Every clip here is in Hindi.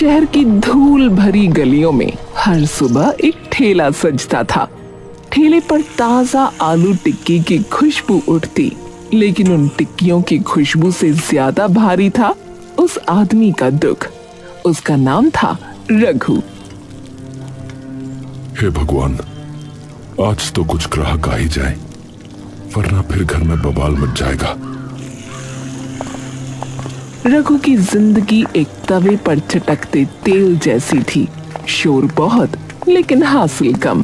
शहर की धूल भरी गलियों में हर सुबह एक ठेला सजता था। ठेले पर ताजा आलू टिक्की की खुशबू उठती, लेकिन उन टिक्कियों की खुशबू से ज्यादा भारी था उस आदमी का दुख। उसका नाम था रघु। हे भगवान, आज तो कुछ ग्राहक आ ही जाए, वरना फिर घर में बवाल मच जाएगा। रघु की जिंदगी एक तवे पर चटकते तेल जैसी थी। शोर बहुत, लेकिन हासिल कम।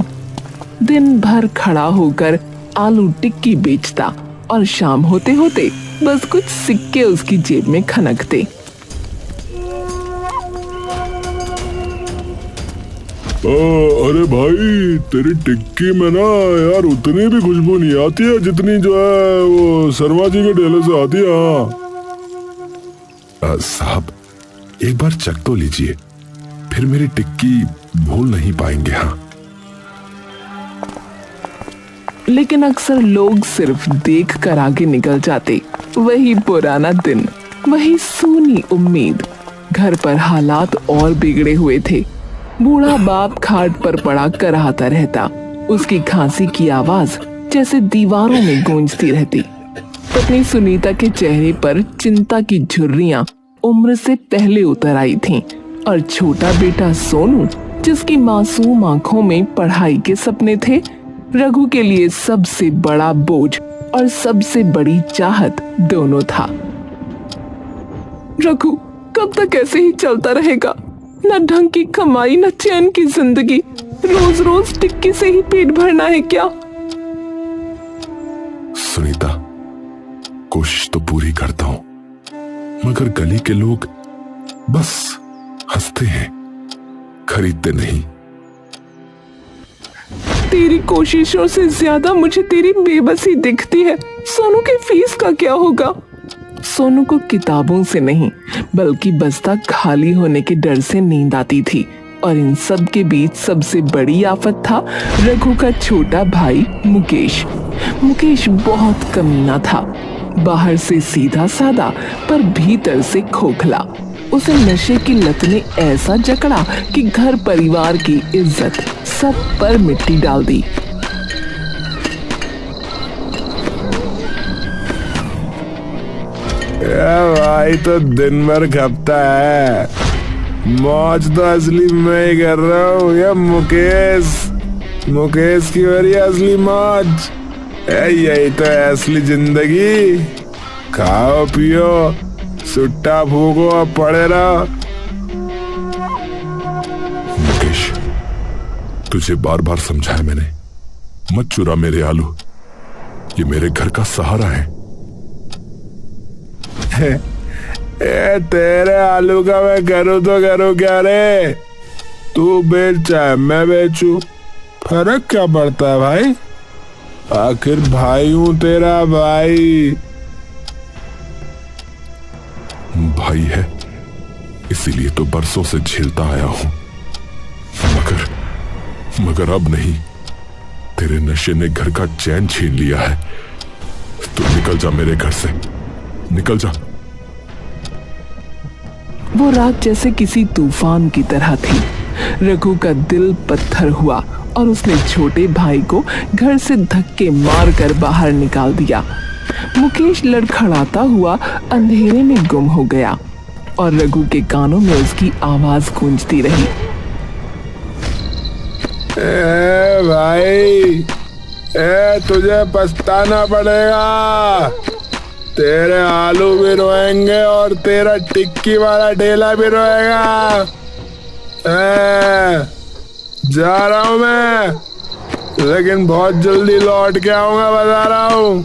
दिन भर खड़ा होकर आलू टिक्की बेचता और शाम होते होते बस कुछ सिक्के उसकी जेब में खनकते। अरे भाई, तेरी टिक्की में ना यार उतनी भी खुशबू नहीं आती है जितनी जो है वो शर्मा जी के ठेले से आती है। साहब, एक बार चख तो लीजिए, फिर मेरी टिक्की भूल नहीं पाएंगे। हाँ, लेकिन अक्सर लोग सिर्फ देख कर आगे निकल जाते। वही पुराना दिन, वही सूनी उम्मीद। घर पर हालात और बिगड़े हुए थे। बूढ़ा बाप खाट पर पड़ा कराहता रहता। उसकी खांसी की आवाज जैसे दीवारों में गूंजती रहती। पत्नी सुनीता के चेहरे पर चिंता की झुर्रियां उम्र से पहले उतर आई थीं, और छोटा बेटा सोनू, जिसकी मासूम आंखों में पढ़ाई के सपने थे, रघु के लिए सबसे बड़ा बोझ और सबसे बड़ी चाहत दोनों था। रघु, कब तक ऐसे ही चलता रहेगा? न ढंग की कमाई, न चैन की जिंदगी। रोज रोज टिक्की से ही पेट भरना है क्या? सुनीता, कोशिश तो पूरी करता हूं, मगर गली के लोग बस हंसते हैं, खरीदते नहीं। तेरी कोशिशों से ज्यादा मुझे तेरी बेबसी दिखती है। सोनू की फीस का क्या होगा? सोनू को किताबों से नहीं, बल्कि बस्ता खाली होने के डर से नींद आती थी। और इन सब के बीच सबसे बड़ी आफत था रघु का छोटा भाई मुकेश। मुकेश बहुत कमीना था। बाहर से सीधा साधा, पर भीतर से खोखला। उसे नशे की लत ने ऐसा जकड़ा कि घर परिवार की इज्जत सब पर मिट्टी डाल दी। भाई तो दिन भर खपता है, मौज तो असली मैं ही कर रहा हूँ। ये मुकेश की वरी असली मौज। यही तो है असली जिंदगी। खाओ पियो, सुट्टा फूको और पड़े रहो। मुकेश, तुझे बार बार समझाया मैंने, मत चुरा मेरे आलू, ये मेरे घर का सहारा है। तेरे आलू का मैं करूँ तो करूँ क्या रे? तू बेच चाहे मैं बेचूं, फर्क क्या पड़ता है भाई? आखिर भाई हूं तेरा भाई। भाई है, इसीलिए तो बरसों से झेलता आया हूं, मगर अब नहीं। तेरे नशे ने घर का चैन छीन लिया है। तू निकल जा मेरे घर से, निकल जा। वो रात जैसे किसी तूफान की तरह थी। रघु का दिल पत्थर हुआ और उसने छोटे भाई को घर से धक्के मारकर बाहर निकाल दिया। मुकेश लड़खड़ाता हुआ अंधेरे में गुम हो गया और रघु के कानों में उसकी आवाज गूंजती रही। भाई, तुझे पछताना पड़ेगा। तेरे आलू भी रोएंगे और तेरा टिक्की वाला ठेला भी रोएगा। जा रहा हूं मैं, लेकिन बहुत जल्दी लौट के आऊंगा, बता रहा हूं।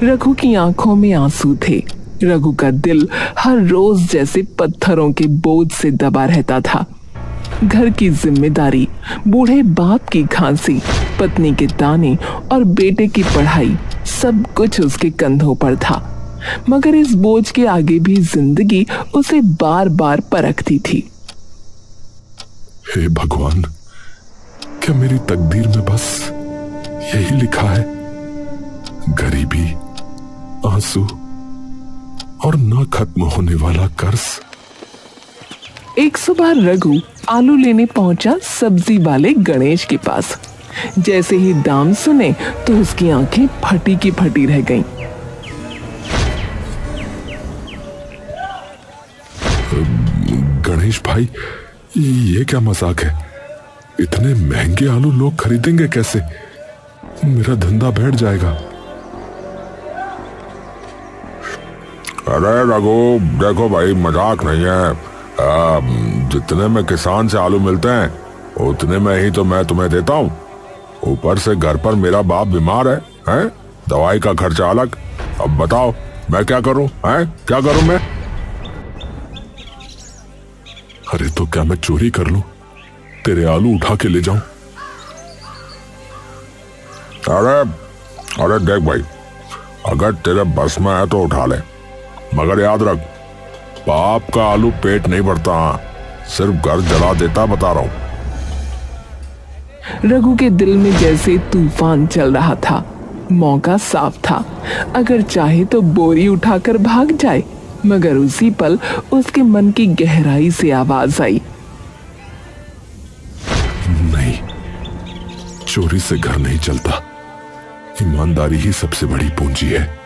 रघु की आंखों में आंसू थे। रघु का दिल हर रोज जैसे पत्थरों के बोझ से दबा रहता था। घर की जिम्मेदारी, बूढ़े बाप की खांसी, पत्नी के ताने और बेटे की पढ़ाई, सब कुछ उसके कंधों पर था। मगर इस बोझ के आगे भी जिंदगी उसे बार बार परखती थी। हे भगवान, क्या मेरी तकदीर में बस यही लिखा है? गरीबी, आंसू और ना खत्म होने वाला कर्ज। एक सुबह रघु आलू लेने पहुंचा सब्जी वाले गणेश के पास। जैसे ही दाम सुने तो उसकी आंखें फटी की फटी रह गईं। गणेश भाई, ये क्या मजाक है? इतने महंगे आलू लोग खरीदेंगे कैसे? मेरा धंधा बैठ जाएगा। अरे रघु, देखो भाई, मजाक नहीं है। जितने में किसान से आलू मिलते हैं उतने में ही तो मैं तुम्हें देता हूँ। ऊपर से घर पर मेरा बाप बीमार है? दवाई का खर्चा अलग। अब बताओ मैं क्या करूं? क्या करूं मैं? अरे तो क्या मैं चोरी कर लूं? तेरे आलू उठा के ले जाऊं? अरे देख भाई, अगर तेरे बस में है तो उठा ले, मगर याद रख, बाप का आलू पेट नहीं भरता, सिर्फ घर जला देता, बता रहा हूं। रघु के दिल में जैसे तूफान चल रहा था। मौका साफ था, अगर चाहे तो बोरी उठाकर भाग जाए, मगर उसी पल उसके मन की गहराई से आवाज आई, नहीं, चोरी से घर नहीं चलता। ईमानदारी ही सबसे बड़ी पूंजी है।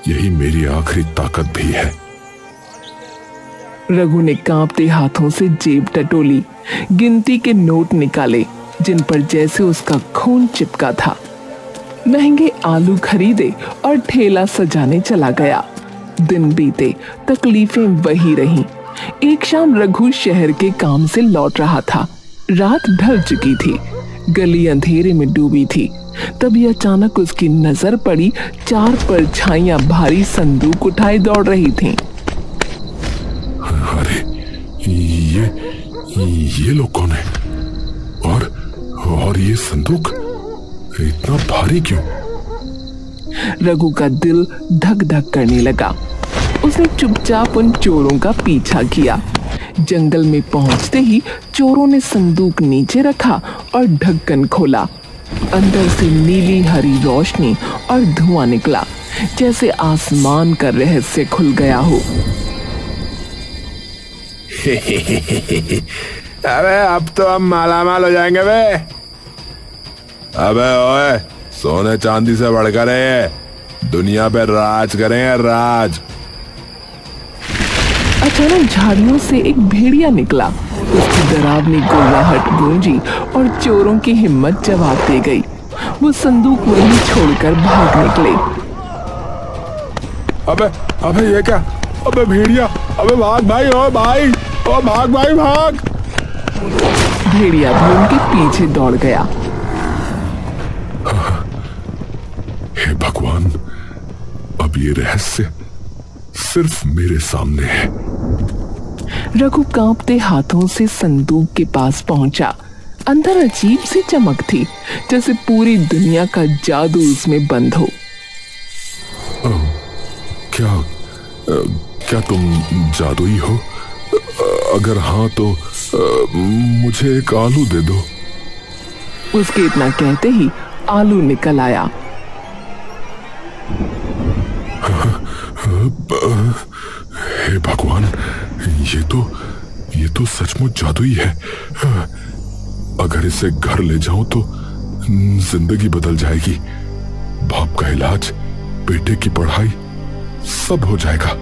यही मेरी आखिरी ताकत भी है। रघु ने कांपते हाथों से जेब टटोली, गिनती के नोट निकाले जिन पर जैसे उसका खून चिपका था। महंगे आलू खरीदे और ठेला सजाने चला गया। दिन बीते, तकलीफें वही रहीं। एक शाम रघु शहर के काम से लौट रहा था। रात ढल चुकी थी, गली अंधेरे में डूबी थी। तभी अचानक उसकी नजर पड़ी, 4 परछाइयां भारी संदूक उठाए दौड़ रही थीं। अरे ये लोग कौन है? और ये संदूक इतना भारी क्यों? रघु का दिल धक धक करने लगा। उसने चुपचाप उन चोरों का पीछा किया। जंगल में पहुंचते ही चोरों ने संदूक नीचे रखा और ढक्कन खोला। अंदर से नीली हरी रोशनी और धुआं निकला, जैसे आसमान का रहस्य खुल गया हो। अबे अब तो हम मालामाल हो जाएंगे बे। अबे ओए, सोने चांदी से बढ़कर है, दुनिया पे राज करेंगे, राज। अचानक झाड़ियों से एक भेड़िया निकला। उसकी डरावनी गुर्राहट गूंजी और चोरों की हिम्मत जवाब दे गई। वो संदूक वहीं छोड़कर भाग निकले। अबे ये क्या? अबे भेड़िया, अबे भाग भाई, ओ भाई, ओ भाग भाई, भाग। भेड़िया भी उनके पीछे दौड़ गया। हे भगवान, अब ये रहस्य सिर्फ मेरे सामने है। रघु कांपते हाथों से संदूक के पास पहुंचा। अंदर अजीब सी चमक थी, जैसे पूरी दुनिया का जादू उसमें बंद हो। क्या तुम जादुई हो? अगर हाँ तो मुझे एक आलू दे दो। उसके इतना कहते ही आलू निकल आया। हे भगवान, ये तो सचमुच जादुई है। अगर इसे घर ले जाऊं तो जिंदगी बदल जाएगी। बाप का इलाज, बेटे की पढ़ाई, सब हो जाएगा।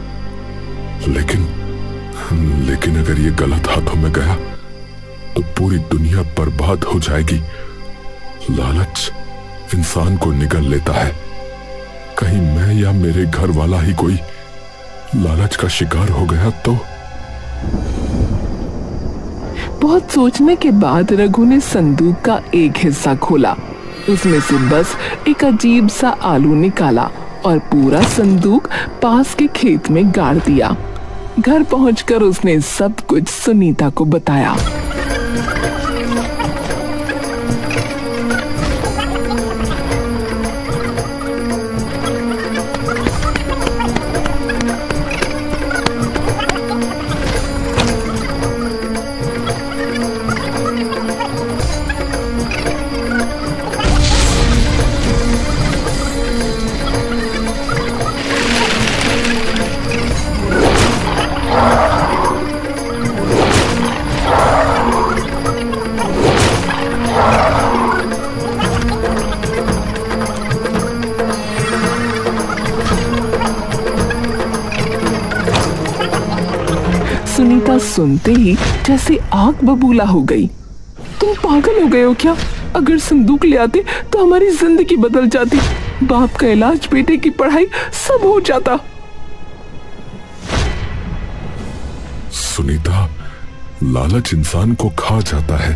लेकिन अगर ये गलत हाथों में गया तो पूरी दुनिया बर्बाद हो जाएगी। लालच इंसान को निगल लेता है। कहीं मैं या मेरे घर वाला ही कोई लालच का शिकार हो गया तो? बहुत सोचने के बाद रघु ने संदूक का एक हिस्सा खोला। उसमें से बस एक अजीब सा आलू निकाला और पूरा संदूक पास के खेत में गाड़ दिया। घर पहुंचकर उसने सब कुछ सुनीता को बताया। सुनते ही जैसे आग बबूला हो गई। तुम पागल हो गए हो क्या? अगर संदूक ले आते तो हमारी जिंदगी बदल जाती, बाप का इलाज, बेटे की पढ़ाई, सब हो जाता। सुनीता, लालच इंसान को खा जाता है।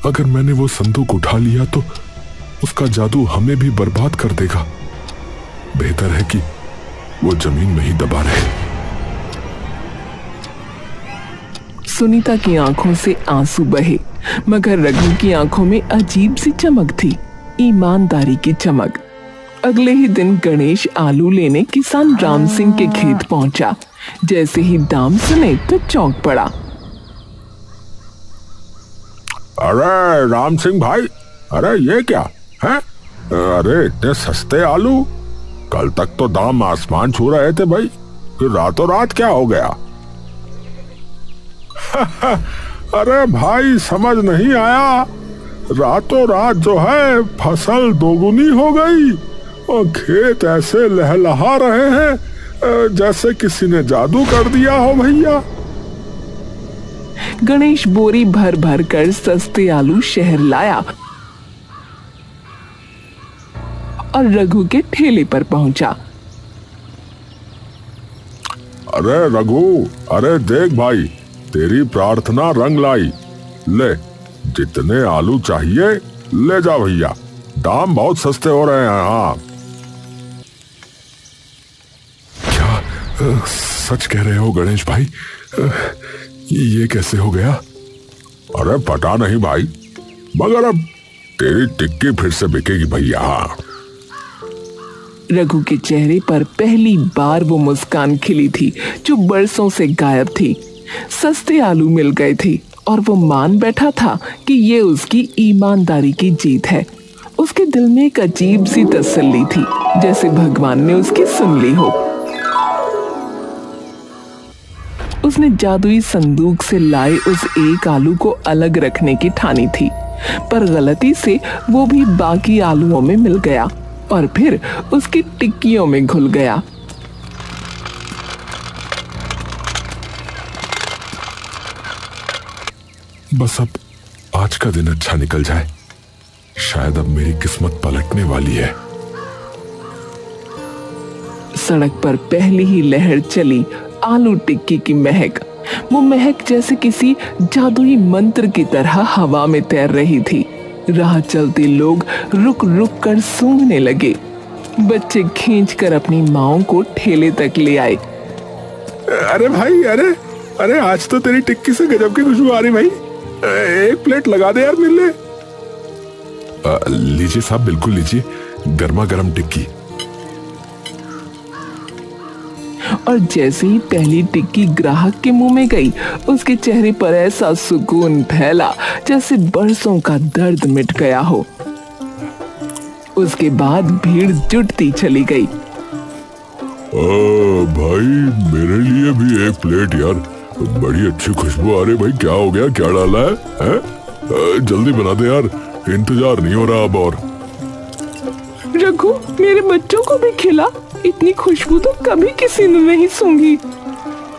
अगर मैंने वो संदूक उठा लिया तो उसका जादू हमें भी बर्बाद कर देगा। बेहतर है कि वो जमीन में ही दबा रहे। सुनीता की आंखों से आंसू बहे, मगर रघु की आंखों में अजीब सी चमक थी, ईमानदारी की चमक। अगले ही दिन गणेश आलू लेने किसान राम सिंह के खेत पहुंचा। जैसे ही दाम सुने तो चौंक पड़ा। अरे राम सिंह भाई, अरे ये क्या है? अरे इतने सस्ते आलू! कल तक तो दाम आसमान छू रहे थे भाई, फिर रातों रात क्या हो गया? अरे भाई समझ नहीं आया, रातों रात जो है फसल दोगुनी हो गई और खेत ऐसे लहलहा रहे हैं जैसे किसी ने जादू कर दिया हो भैया। गणेश बोरी भर भर कर सस्ते आलू शहर लाया और रघु के ठेले पर पहुंचा। अरे रघु, अरे देख भाई, तेरी प्रार्थना रंग लाई। ले, जितने आलू चाहिए ले जा भैया, दाम बहुत सस्ते हो रहे हैं। हाँ, सच कह रहे हो गणेश भाई? ये कैसे हो गया? अरे पता नहीं भाई, मगर अब तेरी टिक्की फिर से बिकेगी भैया। रघु के चेहरे पर पहली बार वो मुस्कान खिली थी जो बरसों से गायब थी। सस्ते आलू मिल गए थे और वो मान बैठा था कि ये उसकी ईमानदारी की जीत है। उसके दिल में एक अजीब सी तसल्ली थी, जैसे भगवान ने उसकी सुन ली हो। उसने जादुई संदूक से लाए उस एक आलू को अलग रखने की ठानी थी, पर गलती से वो भी बाकी आलूओं में मिल गया और फिर उसकी टिक्कियों में घुल गया। बस अब आज का दिन अच्छा निकल जाए, शायद अब मेरी किस्मत पलटने वाली है। सड़क पर पहली ही लहर चली आलू टिक्की की महक। वो महक जैसे किसी जादुई मंत्र की तरह हवा में तैर रही थी। राह चलते लोग रुक रुक कर सूंघने लगे। बच्चे खींचकर अपनी माओं को ठेले तक ले आए। अरे भाई, अरे अरे आज तो तेरी टिक्की से गजब की खुशबू आ रही भाई, एक प्लेट लगा दे यार मिलने। लीजिए साहब, बिल्कुल लीजिए, गर्मा गर्म टिक्की। और जैसे ही पहली टिक्की ग्राहक के मुंह में गई, उसके चेहरे पर ऐसा सुकून फैला जैसे बरसों का दर्द मिट गया हो। उसके बाद भीड़ जुटती चली गई। भाई मेरे लिए भी एक प्लेट यार, बड़ी अच्छी खुशबू आ रही भाई। क्या हो गया, क्या डाला है? जल्दी बना दे यार, इंतजार नहीं हो रहा अब। और रघु, मेरे बच्चों को भी खिला, इतनी खुशबू तो कभी किसी ने नहीं सूंघी।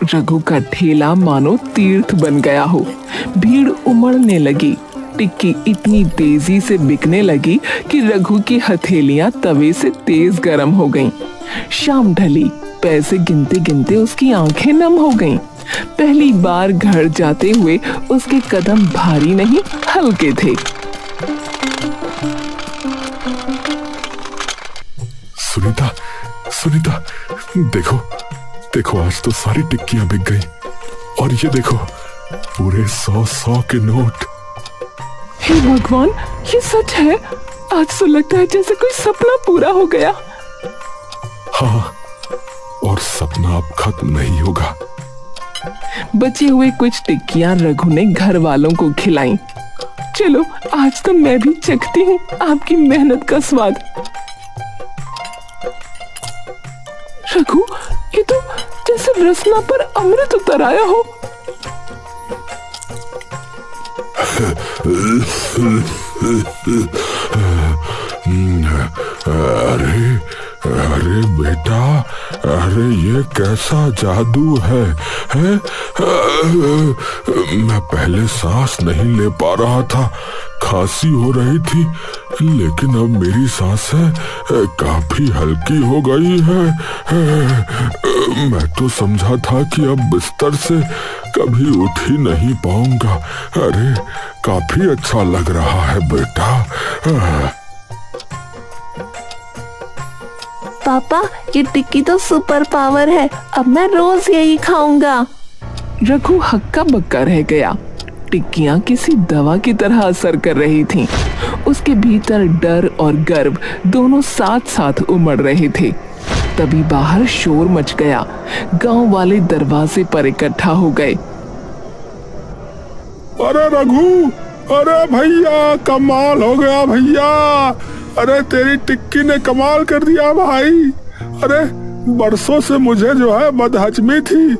रघु का ठेला मानो तीर्थ बन गया हो। भीड़ उमड़ने लगी। टिक्की इतनी तेजी से बिकने लगी कि रघु की हथेलियां तवे से तेज गर्म हो गईं। शाम ढली, पैसे गिनते गिनते उसकी आंखें नम हो गईं। पहली बार घर जाते हुए उसके कदम भारी नहीं, हल्के थे। सुनीता, सुनीता, देखो देखो, आज तो सारी टिक्कियां बिक गई। और ये देखो, पूरे 100 के नोट। हे भगवान, ये सच है? आज तो लगता है जैसे कोई सपना पूरा हो गया। हाँ, और सपना अब खत्म नहीं होगा। बचे हुए कुछ टिक्कियां रघु ने घर वालों को खिलाई। चलो, आज तो मैं भी चखती हूँ आपकी मेहनत का स्वाद। रघु, ये तो जैसे रसना पर अमृत उतर आया हो। अरे अरे बेटा, अरे ये कैसा जादू है? मैं पहले सांस नहीं ले पा रहा था, खांसी हो रही थी, लेकिन अब मेरी सांसें काफी हल्की हो गई है। मैं तो समझा था कि अब बिस्तर से कभी उठ ही नहीं पाऊंगा। अरे काफी अच्छा लग रहा है बेटा। पापा, ये टिक्की तो सुपर पावर है, अब मैं रोज यही खाऊंगा। रघु हक्का बक्का रह गया। टिक्कियां किसी दवा की तरह असर कर रही थीं। उसके भीतर डर और गर्व दोनों साथ साथ उमड़ रहे थे। तभी बाहर शोर मच गया। गांव वाले दरवाजे पर इकट्ठा हो गए। अरे रघु, अरे भैया, कमाल हो गया भैया। अरे तेरी टिक्की ने कमाल कर दिया भाई। अरे बरसों से मुझे जो है बदहजमी थी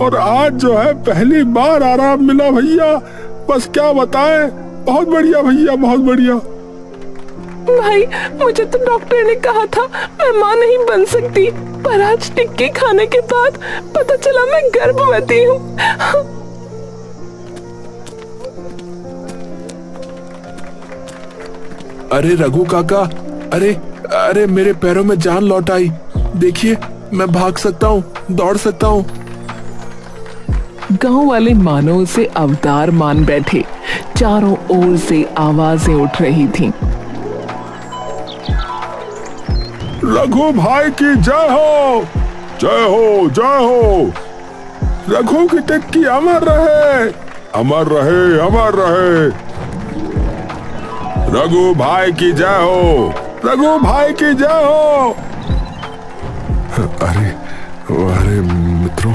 और आज जो है पहली बार आराम मिला भैया। बस क्या बताएं, बहुत बढ़िया भैया, बहुत बढ़िया। भाई, मुझे तो डॉक्टर ने कहा था मैं मां नहीं बन सकती, पर आज टिक्की खाने के बाद पता चला मैं गर्भवती हूँ। अरे रघु काका, अरे मेरे पैरों में जान लौट आई। देखिए, मैं भाग सकता हूँ, दौड़ सकता हूँ। गांव वाले मानो उसे अवतार मान बैठे। चारों ओर से आवाजें उठ रही थीं। रघु भाई की जय हो, जय हो, जय हो। रघु की टिक्की अमर रहे, अमर रहे, अमर रहे। रघु भाई की जय हो, रघु भाई की जय हो। अरे अरे मित्रों,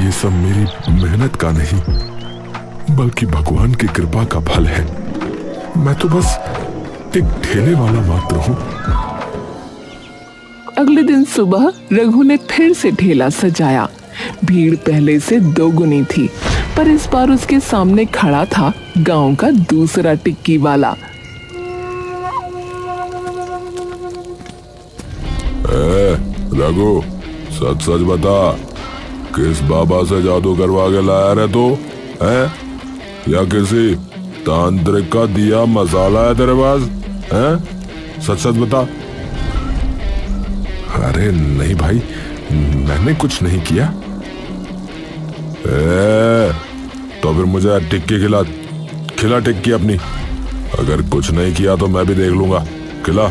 ये सब मेरी मेहनत का नहीं, बल्कि भगवान की कृपा का फल है। मैं तो बस एक ठेले वाला मात्र हूँ। अगले दिन सुबह रघु ने फिर से ठेला सजाया। भीड़ पहले से दोगुनी थी, पर इस बार उसके सामने खड़ा था गांव का दूसरा टिक्की वाला। रघु, सच सच बता, किस बाबा से जादू करवा के लाया रे तू? है या किसी तांत्रिक का दिया मसाला है तेरे पास? हैं? सच सच बता। अरे नहीं भाई, मैंने कुछ नहीं किया। तो फिर मुझे टिक्की खिला टिक्की अपनी। अगर कुछ नहीं किया तो मैं भी देख लूंगा। खिला।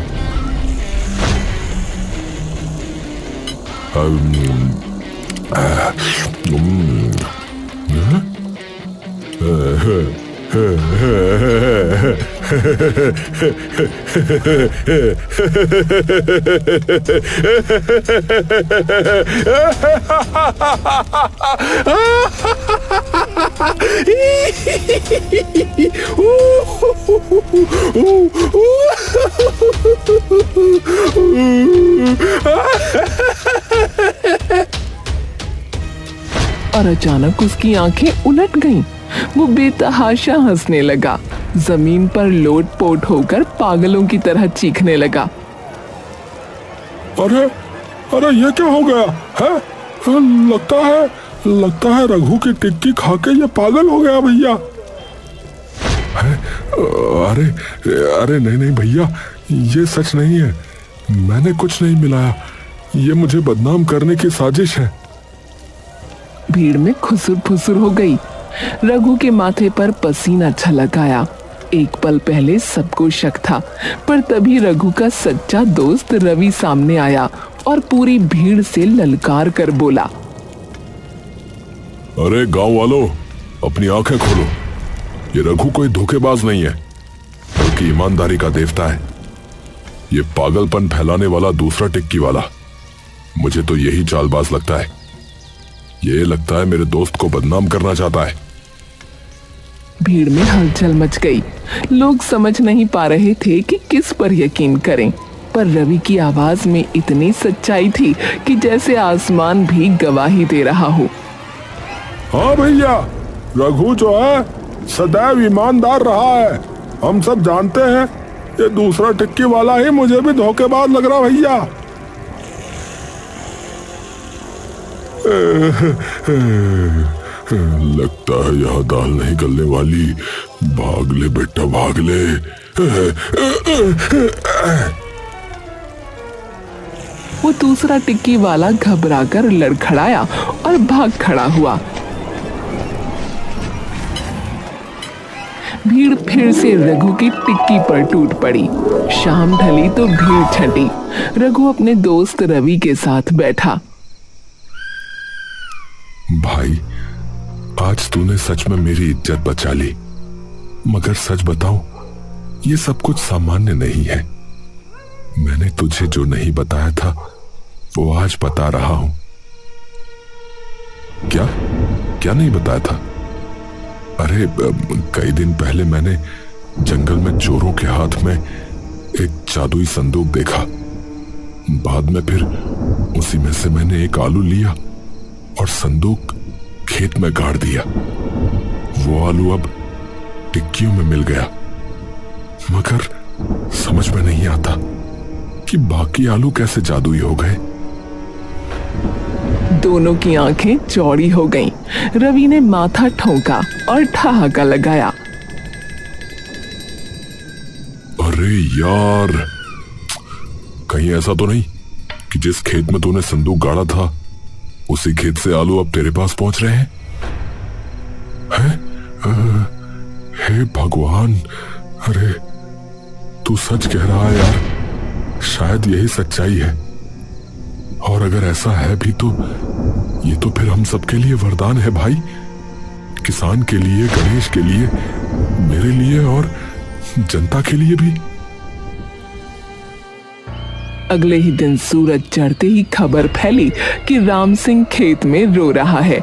और अचानक उसकी आंखें उलट गईं। वो बेतहाशा हंसने लगा, जमीन पर लोट-पोट होकर पागलों की तरह चीखने लगा। अरे अरे ये क्या हो गया है? लगता है रघु की टिक्की खा के ये पागल हो गया भैया। अरे नहीं भैया, ये सच नहीं है। मैंने कुछ नहीं मिलाया। ये मुझे बदनाम करने की साजिश है। भीड़ में खुसुर फुसुर हो गई। रघु के माथे पर पसीना छलक आया। एक पल पहले सबको शक था, पर तभी रघु का सच्चा दोस्त रवि सामने आया और पूरी भीड़ से ललकार कर बोला, अरे गांव वालों, अपनी आंखें खोलो। ये रघु कोई धोखेबाज नहीं है, बल्कि ईमानदारी का देवता है। ये पागलपन फैलाने वाला दूसरा टिक्की वाला, मुझे तो यही चालबाज लगता है। ये लगता है मेरे दोस्त को बदनाम करना चाहता है। भीड़ में हलचल मच गई। लोग समझ नहीं पा रहे थे कि किस पर यकीन करें, पर रवि की आवाज में इतनी सच्चाई थी कि जैसे आसमान भी गवाही दे रहा हो। हाँ भैया, रघु जो है सदैव ईमानदार रहा है। हम सब जानते हैं। ये दूसरा टिक्की वाला ही मुझे भी धोखेबाज लग रहा भैया। लगता है यहाँ दाल नहीं गलने वाली। भाग ले बेटा भाग ले। वो दूसरा टिक्की वाला घबराकर लड़खड़ाया और भाग खड़ा हुआ। भीड़ फिर से रघु की टिक्की पर टूट पड़ी। शाम ढली तो भीड़ छटी। रघु अपने दोस्त रवि के साथ बैठा। भाई, आज तूने सच में मेरी इज्जत बचा ली, मगर सच बताऊं, ये सब कुछ सामान्य नहीं है। मैंने तुझे जो नहीं बताया था वो आज बता रहा हूं। क्या क्या नहीं बताया था? अरे कई दिन पहले मैंने जंगल में चोरों के हाथ में एक जादुई संदूक देखा। बाद में फिर उसी में से मैंने एक आलू लिया और संदूक खेत में गाड़ दिया। वो आलू अब टिक्कियों में मिल गया, मगर समझ में नहीं आता कि बाकी आलू कैसे जादुई हो गए। दोनों की आंखें चौड़ी हो गईं। रवि ने माथा ठोंका और ठहाका लगाया। अरे यार, कहीं ऐसा तो नहीं कि जिस खेत में तूने संदूक गाड़ा था उसी खेत से आलू अब तेरे पास पहुंच रहे हैं? हे भगवान, अरे तू सच कह रहा है यार। शायद यही सच्चाई है, और अगर ऐसा है भी तो ये तो फिर हम सबके लिए वरदान है भाई। किसान के लिए, गणेश के लिए, मेरे लिए और जनता के लिए भी। अगले ही दिन सूरज चढ़ते ही खबर फैली कि राम सिंह खेत में रो रहा है।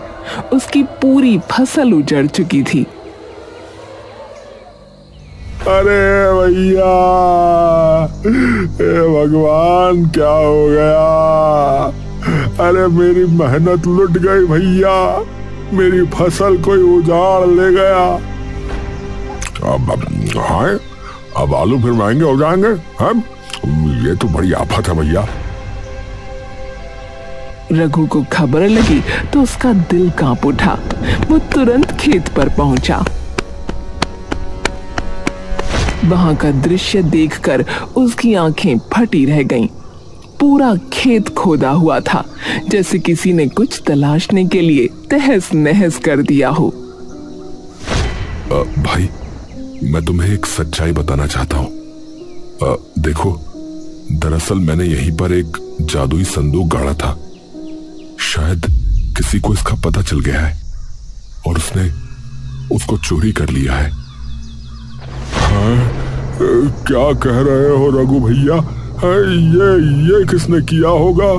उसकी पूरी फसल उजड़ चुकी थी। अरे भैया, हे भगवान, क्या हो गया? अरे मेरी मेहनत लुट गई भैया, मेरी फसल कोई उजाड़ ले गया। अब आलू फिर महंगे हो जाएंगे। हम ये तो बड़ी आफत है भैया। रघु को खबर लगी तो उसका दिल कांप उठा। वो तुरंत खेत पर पहुंचा। वहां का दृश्य देखकर उसकी आंखें फटी रह गईं। पूरा खेत खोदा हुआ था, जैसे किसी ने कुछ तलाशने के लिए तहस नहस कर दिया हो। भाई, मैं तुम्हें एक सच्चाई बताना चाहता हूँ। देखो, दरअसल मैंने यहीं पर एक जादुई संदूक गाड़ा था। शायद किसी को इसका पता चल गया है और उसने उसको चोरी कर लिया है। हाँ, क्या कह रहे हो रघु भैया? ये किसने किया होगा?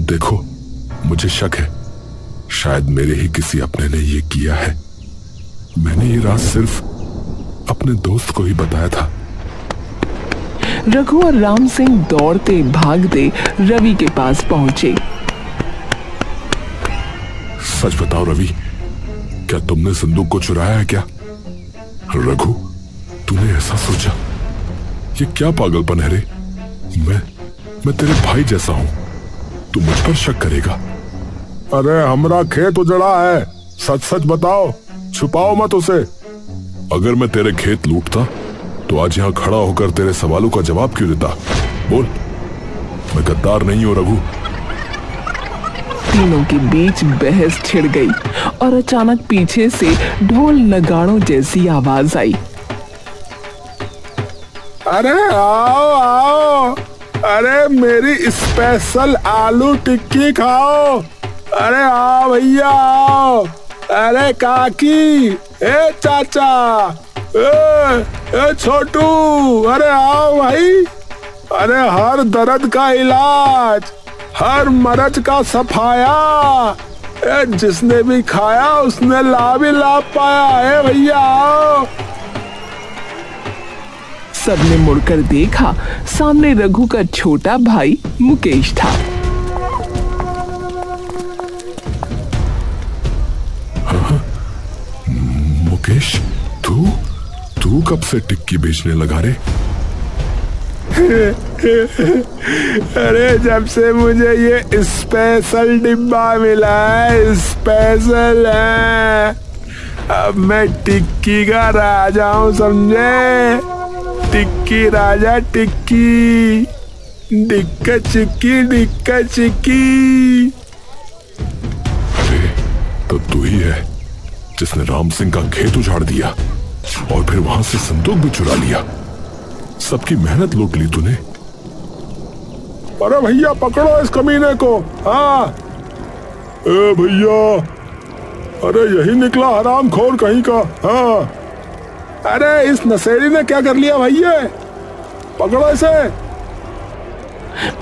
देखो, मुझे शक है शायद मेरे ही किसी अपने ने ये किया है। मैंने ये राज सिर्फ अपने दोस्त को ही बताया था। रघु और राम सिंह दौड़ते भागते रवि के पास पहुंचे। सच बताओ रवि, क्या तुमने संदूक को चुराया है क्या? रघु, तूने ऐसा सोचा? ये क्या पागलपन है रे? मैं तेरे भाई जैसा हूं, तू मुझ पर शक करेगा? अरे हमरा खेत उजड़ा है, सच सच बताओ, छुपाओ मत उसे। अगर मैं तेरे खेत लूटता तो आज यहाँ खड़ा होकर तेरे सवालों का जवाब क्यों देता? बोल, मैं गद्दार नहीं हूं रघु। तीनों के बीच बहस छिड़ गई और अचानक पीछे से ढोल नगाड़ों जैसी आवाज आई। अरे आओ आओ, अरे मेरी स्पेशल आलू टिक्की खाओ। अरे आओ भैया आओ। अरे काकी, ए चाचा, ए छोटू, अरे आओ भाई। अरे हर दर्द का इलाज, हर मरज का सफाया, जिसने भी खाया उसने लाभ ही लाभ पाया। भैया आओ। सबने मुड़कर देखा, सामने रघु का छोटा भाई मुकेश था। हाँ, मुकेश, तू कब से टिक्की बेचने लगा रे? अरे जब से मुझे ये स्पेशल डिब्बा मिला है, स्पेशल है, अब मैं टिक्की का राजा हूँ, समझे? टिक्की राजा टिक्की, डिक्का चिक्की, डिक्का चिक्की। अरे तो तू ही है जिसने राम सिंह का खेत उजाड़ दिया और फिर वहां से संदूक भी चुरा लिया। सबकी मेहनत लूट ली तूने। अरे भैया पकड़ो इस कमीने को। हाँ ए भैया, अरे यही निकला हरामखोर कहीं का। हाँ अरे इस नशेड़ी ने क्या कर लिया भैया, पकड़ो इसे।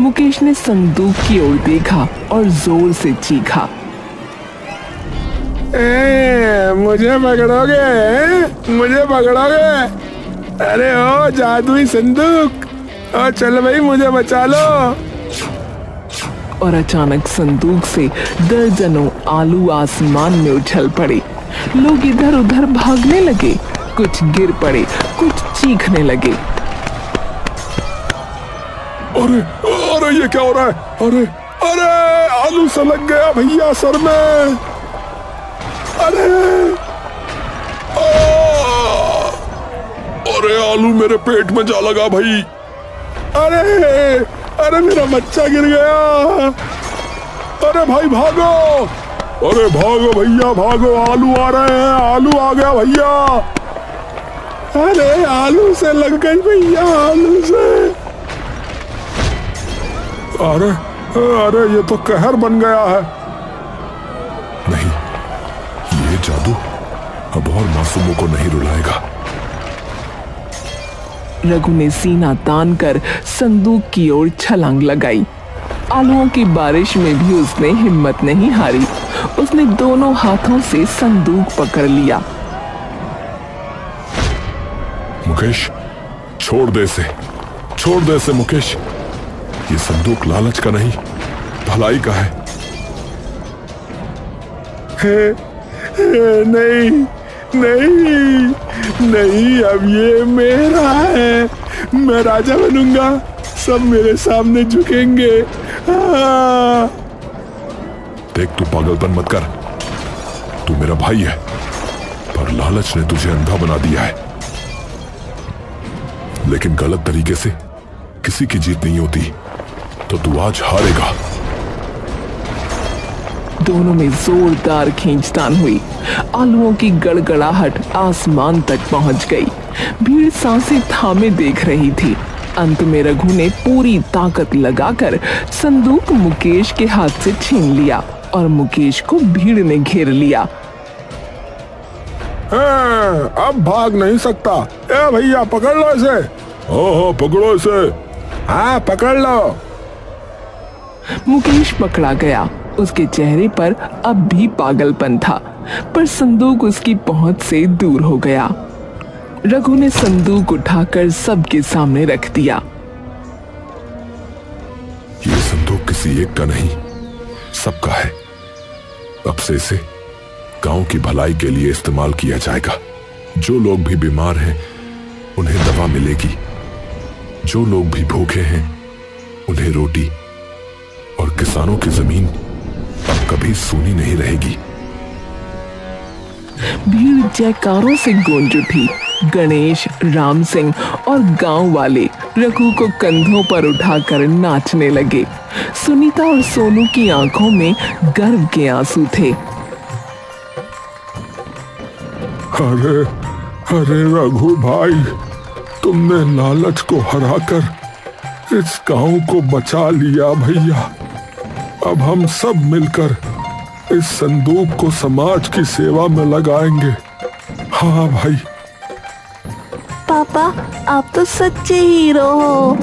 मुकेश ने संदूक की ओर देखा और जोर से चीखा, मुझे पकड़ोगे, मुझे पकड़ोगे? अरे ओ जादुई संदूक, ओ चल भाई मुझे बचा लो। और अचानक संदूक से दर्जनों आलू आसमान में उछल पड़े। लोग इधर उधर भागने लगे, कुछ गिर पड़े, कुछ चीखने लगे। अरे अरे ये क्या हो रहा है? अरे अरे आलू से लग गया भैया सर में। अरे अरे आलू मेरे पेट में जा लगा भाई। अरे अरे मेरा बच्चा गिर गया। अरे भाई भागो, अरे भागो भैया भागो, आलू आ रहे हैं, आलू आ गया भैया। अरे आलू से लग गई भैया, आलू से। अरे अरे ये तो कहर बन गया है। नहीं, ये जादू अब और मासूमों को नहीं रुलाएगा। रघु ने सीना तान कर संदूक की ओर छलांग लगाई। आलुओं की बारिश में भी उसने हिम्मत नहीं हारी। उसने दोनों हाथों से संदूक पकड़ लिया। मुकेश छोड़ दे इसे, छोड़ दे इसे मुकेश। ये संदूक लालच का नहीं, भलाई का है। नहीं नहीं नहीं, अब ये मेरा है, मैं राजा बनूंगा, सब मेरे सामने झुकेंगे। देख तू पागलपन मत कर, तू मेरा भाई है, पर लालच ने तुझे अंधा बना दिया है। लेकिन गलत तरीके से किसी की जीत नहीं होती, तो तू आज हारेगा। दोनों में जोरदार खींचतान हुई। आलुओं की गड़गड़ाहट आसमान तक पहुंच गई। भीड़ सांसें थामे देख रही थी। अंत में रघु ने पूरी ताकत लगाकर संदूक मुकेश के हाथ से छीन लिया और मुकेश को भीड़ ने घेर लिया। अब भाग नहीं सकता। ए भैया पकड़ लो इसे। हाँ पकड़ो इसे। हाँ पकड़ लो। मुकेश पकड़ा गया। उसके चेहरे पर अब भी पागलपन था, पर संदूक उसकी पहुंच से दूर हो गया। रघु ने संदूक उठाकर सबके सामने रख दिया। ये संदूक किसी एक का नहीं, सबका है। अब से इसे गांव की भलाई के लिए इस्तेमाल किया जाएगा। जो लोग भी बीमार हैं उन्हें दवा मिलेगी, जो लोग भी भूखे हैं उन्हें रोटी, और किसानों की जमीन अब कभी सूनी नहीं रहेगी। भीड़ जयकारों से गूंज उठी। गणेश, राम सिंह और गांव वाले रघु को कंधों पर उठाकर नाचने लगे। सुनीता और सोनू की आंखों में गर्व के आंसू थे। अरे अरे रघु भाई, तुमने लालच को हराकर इस गांव को बचा लिया भैया। अब हम सब मिलकर इस संदूक को समाज की सेवा में लगाएंगे। हाँ भाई। पापा आप तो सच्चे हीरो हो।